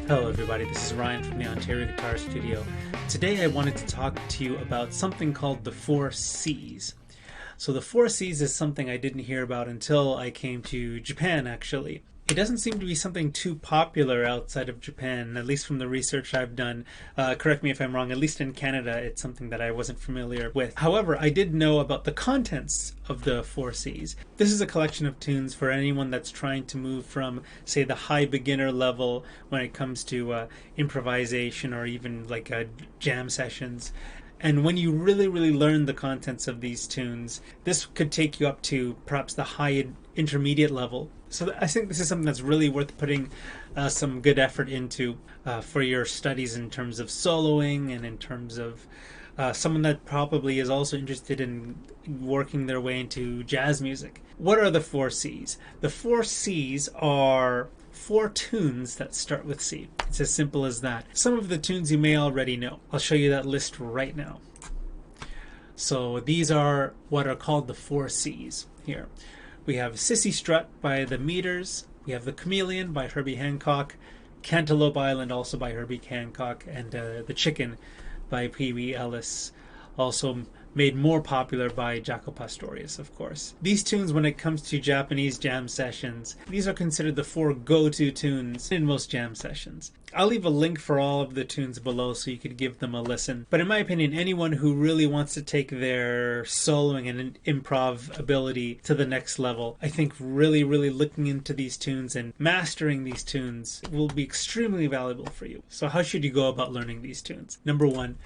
Hello everybody, this is Ryan from the Ontario Guitar Studio. Today I wanted to talk to you about something called the 4 C's. So the 4 C's is something I didn't hear about until I came to Japan, actually. It doesn't seem to be something too popular outside of Japan, at least from the research I've done. Correct me if I'm wrong, at least in Canada it's something that I wasn't familiar with. However, I did know about the contents of the 4 C's. This is a collection of tunes for anyone that's trying to move from, say, the high beginner level when it comes to improvisation or even like jam sessions. And when you really learn the contents of these tunes, this could take you up to perhaps the high intermediate level. So I think this is something that's really worth putting some good effort into for your studies in terms of soloing and in terms of someone that probably is also interested in working their way into jazz music. What are the 4 C's? The 4 C's are 4 tunes that start with C. It's as simple as that. Some of the tunes you may already know. I'll show you that list right now. So these are what are called the 4 C's here. We have Cissy Strut by the Meters. We have the Chameleon by Herbie Hancock. Cantaloupe Island also by Herbie Hancock. And the Chicken by Pee Wee Ellis. Also made more popular by Jaco Pastorius, of course. These tunes, when it comes to Japanese jam sessions, these are considered the 4 go-to tunes in most jam sessions. I'll leave a link for all of the tunes below so you could give them a listen. But in my opinion, anyone who really wants to take their soloing and improv ability to the next level, I think really looking into these tunes and mastering these tunes will be extremely valuable for you. So how should you go about learning these tunes? Number 1,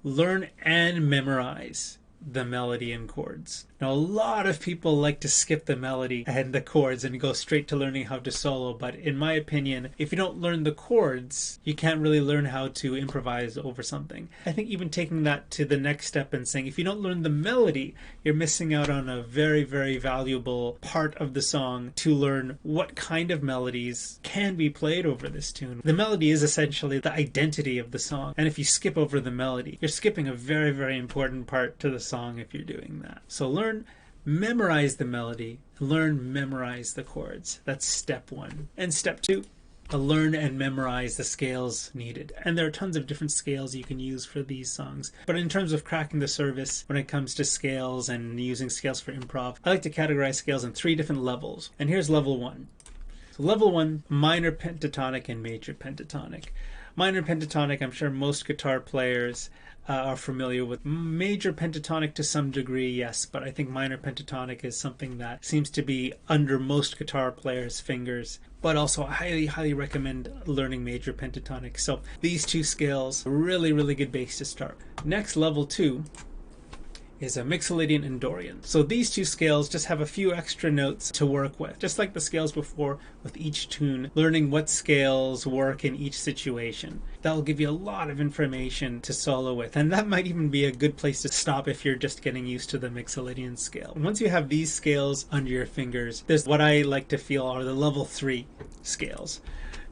learn and memorize the melody and chords. Now, a lot of people like to skip the melody and the chords and go straight to learning how to solo, but in my opinion, if you don't learn the chords, you can't really learn how to improvise over something. I think even taking that to the next step and saying, if you don't learn the melody, you're missing out on a very valuable part of the song to learn what kind of melodies can be played over this tune. The melody is essentially the identity of the song, and if you skip over the melody, you're skipping a very important part to the song if you're doing that. So learn, memorize the melody, learn, memorize the chords. That's step 1. And step 2, learn and memorize the scales needed. And there are tons of different scales you can use for these songs. But in terms of cracking the service, when it comes to scales and using scales for improv, I like to categorize scales in 3 different levels. And here's level 1. So level 1, minor pentatonic and major pentatonic. Minor pentatonic, I'm sure most guitar players are familiar with. Major pentatonic to some degree, yes, but I think minor pentatonic is something that seems to be under most guitar players' fingers. But also I highly recommend learning major pentatonic. So these 2 scales, really good base to start. Next, level 2 is a Mixolydian and Dorian. So these 2 scales just have a few extra notes to work with. Just like the scales before with each tune, learning what scales work in each situation. That'll give you a lot of information to solo with, and that might even be a good place to stop if you're just getting used to the Mixolydian scale. Once you have these scales under your fingers, there's what I like to feel are the level 3 scales,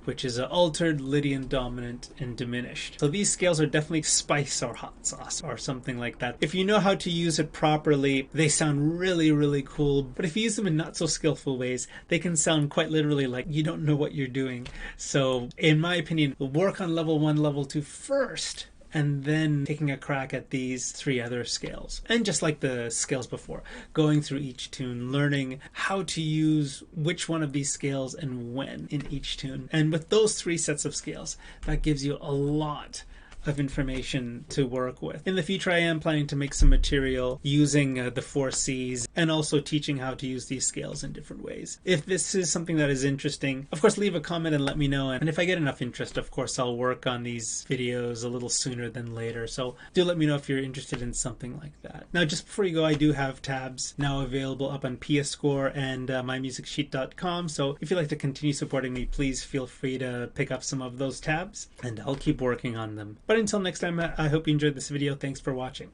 which is altered, Lydian, dominant, and diminished. So these scales are definitely spice or hot sauce or something like that. If you know how to use it properly, they sound really cool. But if you use them in not so skillful ways, they can sound quite literally like you don't know what you're doing. So in my opinion, work on level 1, level 2 first, and then taking a crack at these 3 other scales. And just like the scales before, going through each tune, learning how to use which one of these scales and when in each tune. And with those 3 sets of scales, that gives you a lot of information to work with. In the future, I am planning to make some material using the 4 C's and also teaching how to use these scales in different ways. If this is something that is interesting, of course, leave a comment and let me know. And if I get enough interest, of course, I'll work on these videos a little sooner than later. So do let me know if you're interested in something like that. Now, just before you go, I do have tabs now available up on PScore and mymusicsheet.com. So if you'd like to continue supporting me, please feel free to pick up some of those tabs and I'll keep working on them. But until next time, I hope you enjoyed this video. Thanks for watching.